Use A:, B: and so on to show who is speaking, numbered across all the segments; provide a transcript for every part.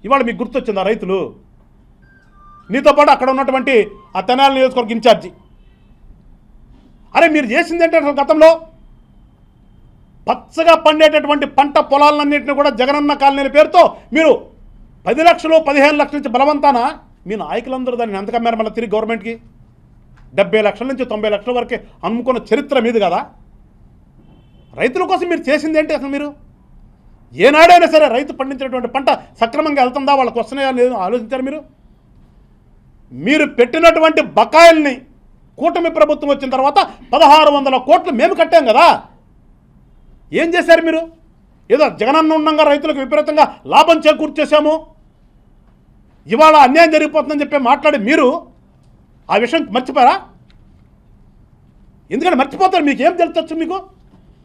A: ఇవాళ మీకు గుర్తొచ్చిందా రైతులు? నీతో పాటు అక్కడ ఉన్నటువంటి ఆ తెనాలి నియోజకవర్గ ఇన్ఛార్జి, అరే మీరు చేసింది ఏంటంటే అసలు గతంలో పచ్చగా పండేటటువంటి పంట పొలాలన్నింటినీ కూడా జగనన్న కాలనీ పేరుతో మీరు 10 లక్షలు 15 లక్షల నుంచి బలవంతాన మీ నాయకులందరూ దాన్ని ఎంత కమ్మారు మళ్ళీ తిరిగి గవర్నమెంట్కి? 70 లక్షల నుంచి 90 లక్షల వరకే అమ్ముకున్న చరిత్ర మీది కదా. రైతుల కోసం మీరు చేసింది ఏంటి అసలు? మీరు ఏనాడైనా సరే రైతు పండించినటువంటి పంట సక్రమంగా వెళ్తుందా, వాళ్ళకి వస్తున్నాయా లేదు ఆలోచించారు మీరు? మీరు పెట్టినటువంటి బకాయిల్ని కూటమి ప్రభుత్వం వచ్చిన తర్వాత 1600 కోట్లు మేము కట్టాం కదా. ఏం చేశారు మీరు? ఏదో జగనన్న ఉండగా రైతులకు విపరీతంగా లాభం చేకూర్చేశాము, ఇవాళ అన్యాయం జరిగిపోతుందని చెప్పి మాట్లాడి మీరు ఆ విషయం మర్చిపోయారా? ఎందుకంటే మర్చిపోతారు, మీకు ఏం తెలుసొచ్చు?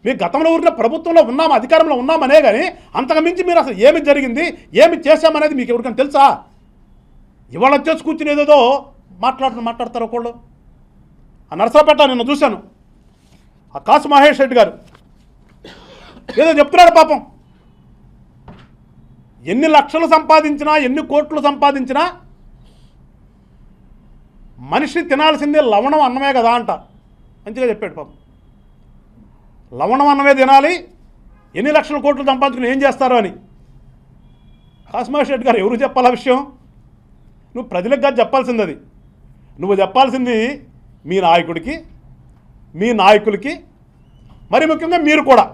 A: మీకు గతంలో ఊరిలో ప్రభుత్వంలో ఉన్నాము, అధికారంలో ఉన్నామనే కానీ అంతకు మించి మీరు అసలు ఏమి జరిగింది, ఏమి చేశామనేది మీకు ఎవరికైనా తెలుసా? ఇవాళ వచ్చేసి కూర్చుని ఏదేదో మాట్లాడతారు ఒకళ్ళు. ఆ నరసరావుపేట నిన్న చూశాను, ఆ కాసు మహేష్ రెడ్డి గారు ఏదో చెప్తున్నాడు పాపం. ఎన్ని లక్షలు సంపాదించినా, ఎన్ని కోట్లు సంపాదించినా మనిషి తినాల్సిందే లవణం అన్నమే కదా అంట. మంచిగా చెప్పాడు పాపం. లవణం అన్నమే తినాలి, ఎన్ని లక్షల కోట్లు సంపాదించుకుని ఏం చేస్తారు అని. కాసుమహేష్ రెడ్డి గారు ఎవరు చెప్పాలి ఆ విషయం? నువ్వు ప్రజలకు కాదు చెప్పాల్సింది, అది నువ్వు చెప్పాల్సింది మీ నాయకుడికి, మీ నాయకులకి, మరి ముఖ్యంగా మీరు కూడా.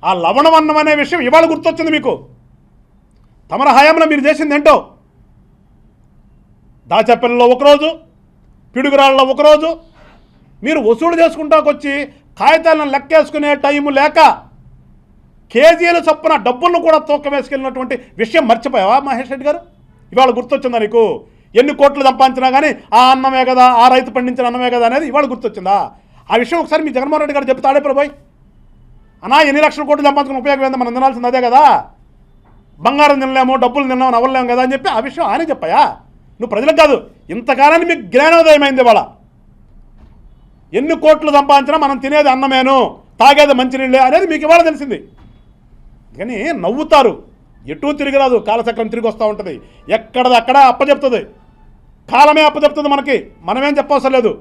A: ఆ లవణం అన్నం అనే విషయం ఇవాళ గుర్తొచ్చింది మీకు. తమర హయాంలో మీరు చేసింది ఏంటో, దాచపల్లిలో ఒకరోజు, పిడుగురాళ్ళలో ఒకరోజు మీరు వసూలు చేసుకుంటాకొచ్చి కాగితాలను లెక్కేసుకునే టైము లేక కేజీల చొప్పున డబ్బులను కూడా తూకం వేసుకెళ్ళినటువంటి విషయం మర్చిపోయావా మహేష్ రెడ్డి గారు? ఇవాళ గుర్తొచ్చిందా నీకు? ఎన్ని కోట్లు సంపాదించినా కానీ ఆ అన్నమే కదా, ఆ రైతు పండించిన అన్నమే కదా అనేది ఇవాళ గుర్తొచ్చిందా? ఆ విషయం ఒకసారి మీ జగన్మోహన్ రెడ్డి గారు చెప్తాడే ప్రభాయ్, అన్నా ఎన్ని లక్షల కోట్లు సంపాదించుకుని ఉపయోగం ఏందో, మనం తినాల్సింది అదే కదా, బంగారం తినలేము, డబ్బులు తిన్నాము, అవ్వలేము కదా అని చెప్పి ఆ విషయం ఆయనే చెప్పాయా? నువ్వు ప్రజలకు కాదు, ఇంతకాలాన్ని మీకు జ్ఞానోదయం అయింది ఇవాళ. ఎన్ని కోట్లు సంపాదించినా మనం తినేది అన్నమేను, తాగేది మంచినీళ్ళే అనేది మీకు ఇవాళ తెలిసింది. కానీ నవ్వుతారు, ఎటూ తిరిగిరాదు, కాలచక్రం తిరిగి వస్తూ ఉంటుంది, ఎక్కడది అక్కడ అప్పచెప్తుంది, కాలమే అప్పచెప్తుంది మనకి, మనమేం చెప్పవసరం లేదు.